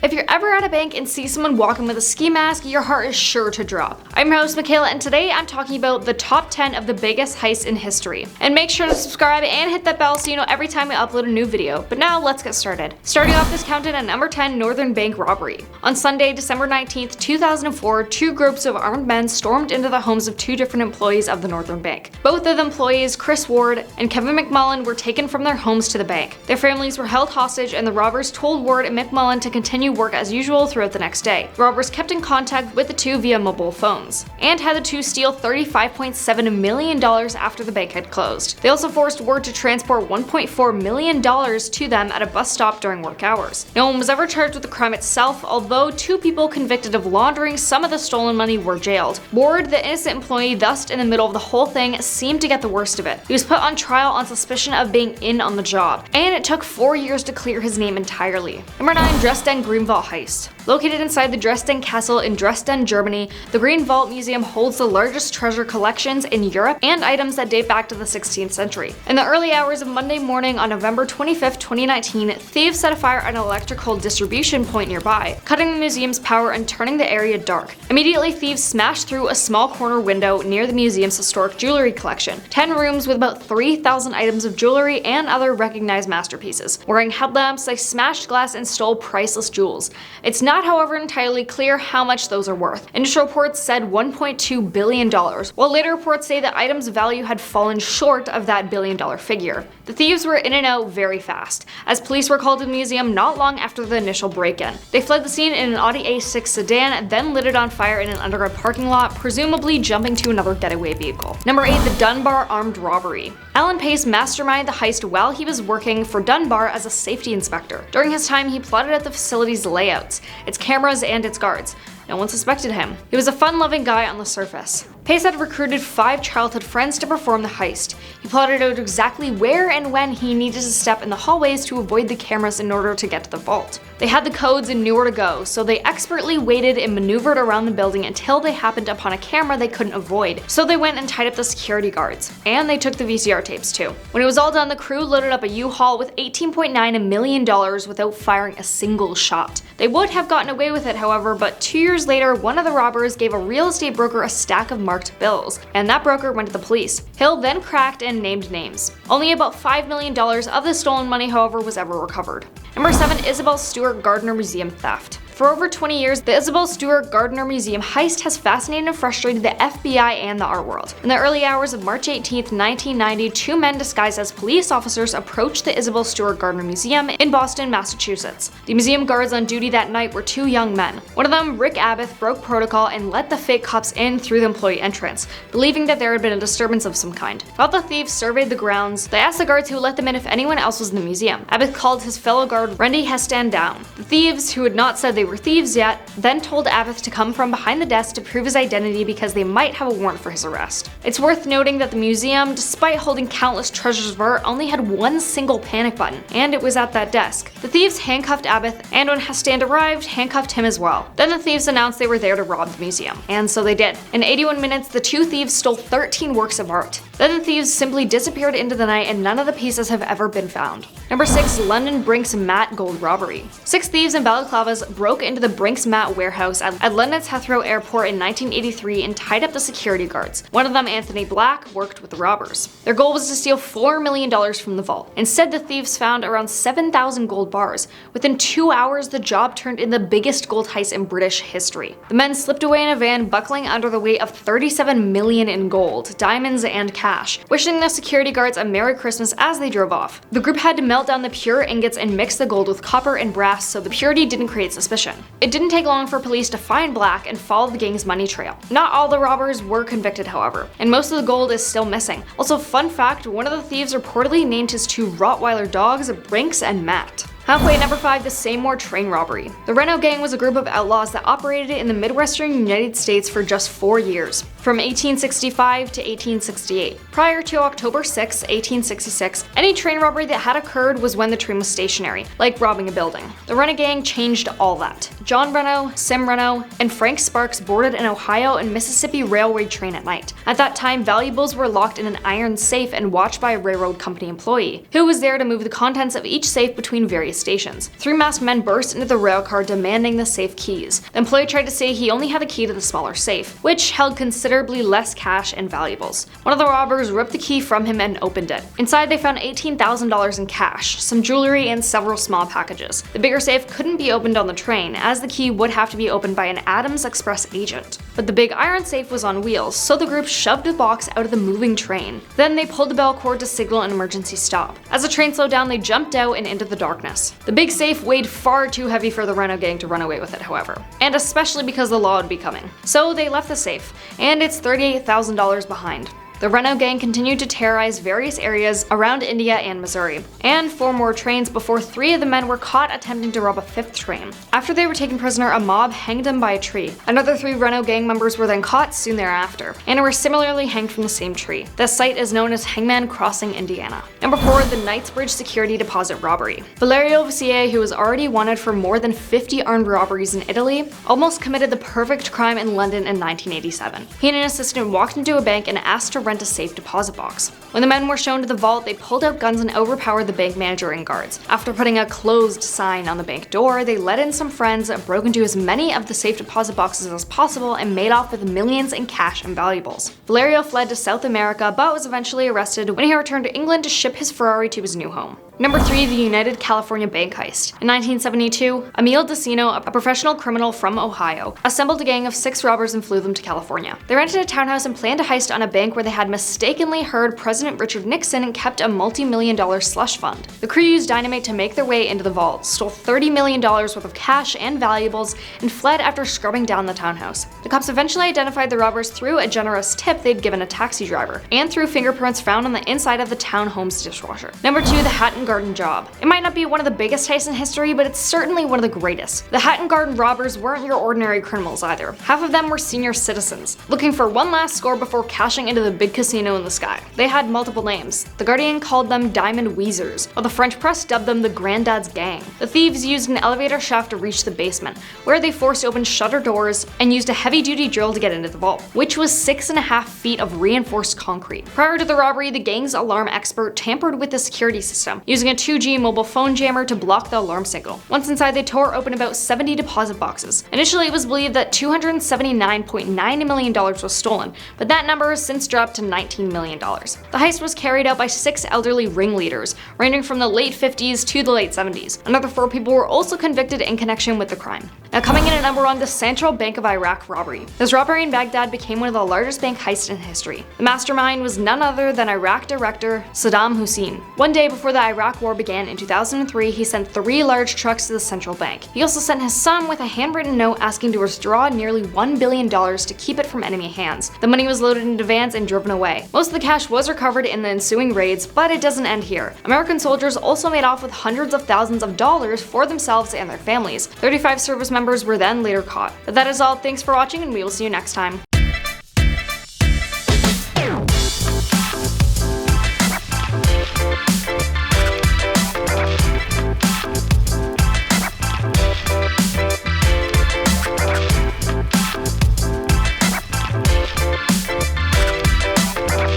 If you're ever at a bank and see someone walking with a ski mask, your heart is sure to drop. I'm your host, Michaela, and today I'm talking about the top 10 of the biggest heists in history. And make sure to subscribe and hit that bell so you know every time I upload a new video. But now let's get started. Starting off this countdown at number 10, Northern Bank Robbery. On Sunday, December 19th, 2004, two groups of armed men stormed into the homes of two different employees of the Northern Bank. Both of the employees, Chris Ward and Kevin McMullen, were taken from their homes to the bank. Their families were held hostage and the robbers told Ward and McMullen to continue work as usual throughout the next day. The robbers kept in contact with the two via mobile phones and had the two steal $35.7 million after the bank had closed. They also forced Ward to transport $1.4 million to them at a bus stop during work hours. No one was ever charged with the crime itself, although two people convicted of laundering some of the stolen money were jailed. Ward, the innocent employee thus in the middle of the whole thing, seemed to get the worst of it. He was put on trial on suspicion of being in on the job, and it took 4 years to clear his name entirely. Number 9, Dresden Green Vault Heist. Located inside the Dresden Castle in Dresden, Germany, the Green Vault Museum holds the largest treasure collections in Europe and items that date back to the 16th century. In the early hours of Monday morning on November 25, 2019, thieves set a fire at an electrical distribution point nearby, cutting the museum's power and turning the area dark. Immediately, thieves smashed through a small corner window near the museum's historic jewelry collection, 10 rooms with about 3,000 items of jewelry and other recognized masterpieces. Wearing headlamps, they smashed glass and stole priceless jewels. It's not, however, entirely clear how much those are worth. Initial reports said $1.2 billion, while later reports say the item's value had fallen short of that billion-dollar figure. The thieves were in and out very fast, as police were called to the museum not long after the initial break-in. They fled the scene in an Audi A6 sedan, then lit it on fire in an underground parking lot, presumably jumping to another getaway vehicle. Number 8, the Dunbar Armed Robbery. Alan Pace masterminded the heist while he was working for Dunbar as a safety inspector. During his time, he plotted out the facility's layouts, its cameras, and its guards. No one suspected him. He was a fun-loving guy on the surface. Pace had recruited 5 childhood friends to perform the heist. He plotted out exactly where and when he needed to step in the hallways to avoid the cameras in order to get to the vault. They had the codes and knew where to go, so they expertly waited and maneuvered around the building until they happened upon a camera they couldn't avoid. So they went and tied up the security guards. And they took the VCR tapes too. When it was all done, the crew loaded up a U-Haul with $18.9 million without firing a single shot. They would have gotten away with it, however, but 2 years later, one of the robbers gave a real estate broker a stack of marked bills, and that broker went to the police. Hill then cracked and named names. Only about $5 million of the stolen money, however, was ever recovered. Number 7, Isabel Stewart Gardner Museum Theft. For over 20 years, the Isabel Stewart Gardner Museum heist has fascinated and frustrated the FBI and the art world. In the early hours of March 18, 1990, two men disguised as police officers approached the Isabel Stewart Gardner Museum in Boston, Massachusetts. The museum guards on duty that night were 2 young men. One of them, Rick Abbott, broke protocol and let the fake cops in through the employee entrance, believing that there had been a disturbance of some kind. While the thieves surveyed the grounds, they asked the guards who let them in if anyone else was in the museum. Abbott called his fellow guard, Randy Hestan, down. The thieves, who had not said they were thieves yet, then told Abbott to come from behind the desk to prove his identity because they might have a warrant for his arrest. It's worth noting that the museum, despite holding countless treasures of art, only had one single panic button, and it was at that desk. The thieves handcuffed Abbott, and when Hestan arrived, handcuffed him as well. Then the thieves announced they were there to rob the museum, and so they did. In 81 minutes, the two thieves stole 13 works of art. Then the thieves simply disappeared into the night, and none of the pieces have ever been found. Number 6, London Brinks Mat Gold Robbery. 6 thieves in balaclavas broke into the Brinks Mat warehouse at London's Heathrow Airport in 1983 and tied up the security guards. One of them, Anthony Black, worked with the robbers. Their goal was to steal $4 million from the vault. Instead, the thieves found around 7,000 gold bars. Within 2 hours, the job turned into the biggest gold heist in British history. The men slipped away in a van, buckling under the weight of $37 million in gold, diamonds, and cash, wishing the security guards a Merry Christmas as they drove off. The group had to melt down the pure ingots and mix the gold with copper and brass so the purity didn't create suspicion. It didn't take long for police to find Black and follow the gang's money trail. Not all the robbers were convicted, however, and most of the gold is still missing. Also, fun fact, one of the thieves reportedly named his 2 Rottweiler dogs Brinks and Matt. Halfway at number 5, the Seymour train robbery. The Reno gang was a group of outlaws that operated in the Midwestern United States for just 4 years, from 1865 to 1868. Prior to October 6, 1866, any train robbery that had occurred was when the train was stationary, like robbing a building. The Reno gang changed all that. John Reno, Sim Reno, and Frank Sparks boarded an Ohio and Mississippi railway train at night. At that time, valuables were locked in an iron safe and watched by a railroad company employee, who was there to move the contents of each safe between various railway stations. 3 masked men burst into the rail car demanding the safe keys. The employee tried to say he only had the key to the smaller safe, which held considerably less cash and valuables. One of the robbers ripped the key from him and opened it. Inside they found $18,000 in cash, some jewelry, and several small packages. The bigger safe couldn't be opened on the train, as the key would have to be opened by an Adams Express agent. But the big iron safe was on wheels, so the group shoved the box out of the moving train. Then they pulled the bell cord to signal an emergency stop. As the train slowed down, they jumped out and into the darkness. The big safe weighed far too heavy for the Reno gang to run away with it, however, and especially because the law would be coming. So they left the safe, and it's $38,000 behind. The Reno gang continued to terrorize various areas around India and Missouri, and 4 more trains before 3 of the men were caught attempting to rob a 5th train. After they were taken prisoner, a mob hanged them by a tree. Another 3 Reno gang members were then caught soon thereafter, and were similarly hanged from the same tree. The site is known as Hangman Crossing, Indiana. Number 4, the Knightsbridge Security Deposit Robbery. Valerio Vissier, who was already wanted for more than 50 armed robberies in Italy, almost committed the perfect crime in London in 1987. He and an assistant walked into a bank and asked to rent a safe deposit box. When the men were shown to the vault, they pulled out guns and overpowered the bank manager and guards. After putting a closed sign on the bank door, they let in some friends, broke into as many of the safe deposit boxes as possible, and made off with millions in cash and valuables. Valerio fled to South America, but was eventually arrested when he returned to England to ship his Ferrari to his new home. Number 3, the United California Bank Heist. In 1972, Emil DeCino, a professional criminal from Ohio, assembled a gang of 6 robbers and flew them to California. They rented a townhouse and planned a heist on a bank where they had mistakenly heard President Richard Nixon kept a multi-million-dollar slush fund. The crew used dynamite to make their way into the vault, stole $30 million worth of cash and valuables, and fled after scrubbing down the townhouse. The cops eventually identified the robbers through a generous tip they'd given a taxi driver, and through fingerprints found on the inside of the townhome's dishwasher. Number 2, the Hatton Garden job. It might not be one of the biggest heists in history, but it's certainly one of the greatest. The Hatton Garden robbers weren't your ordinary criminals either. Half of them were senior citizens, looking for one last score before cashing into the big casino in the sky. They had multiple names. The Guardian called them Diamond Weezers, while the French press dubbed them the Grandad's Gang. The thieves used an elevator shaft to reach the basement, where they forced open shutter doors and used a heavy-duty drill to get into the vault, which was 6.5 feet of reinforced concrete. Prior to the robbery, the gang's alarm expert tampered with the security system, using a 2G mobile phone jammer to block the alarm signal. Once inside, they tore open about 70 deposit boxes. Initially, it was believed that $279.9 million was stolen, but that number has since dropped to $19 million. The heist was carried out by 6 elderly ringleaders, ranging from the late 50s to the late 70s. Another 4 people were also convicted in connection with the crime. Now coming in at number 1, the Central Bank of Iraq robbery. This robbery in Baghdad became one of the largest bank heists in history. The mastermind was none other than Iraq director Saddam Hussein. One day before the Iraq War began in 2003, he sent 3 large trucks to the central bank. He also sent his son with a handwritten note asking to withdraw nearly $1 billion to keep it from enemy hands. The money was loaded into vans and driven away. Most of the cash was recovered in the ensuing raids, but it doesn't end here. American soldiers also made off with hundreds of thousands of dollars for themselves and their families. 35 service members were then later caught. But that is all. Thanks for watching, and we will see you next time.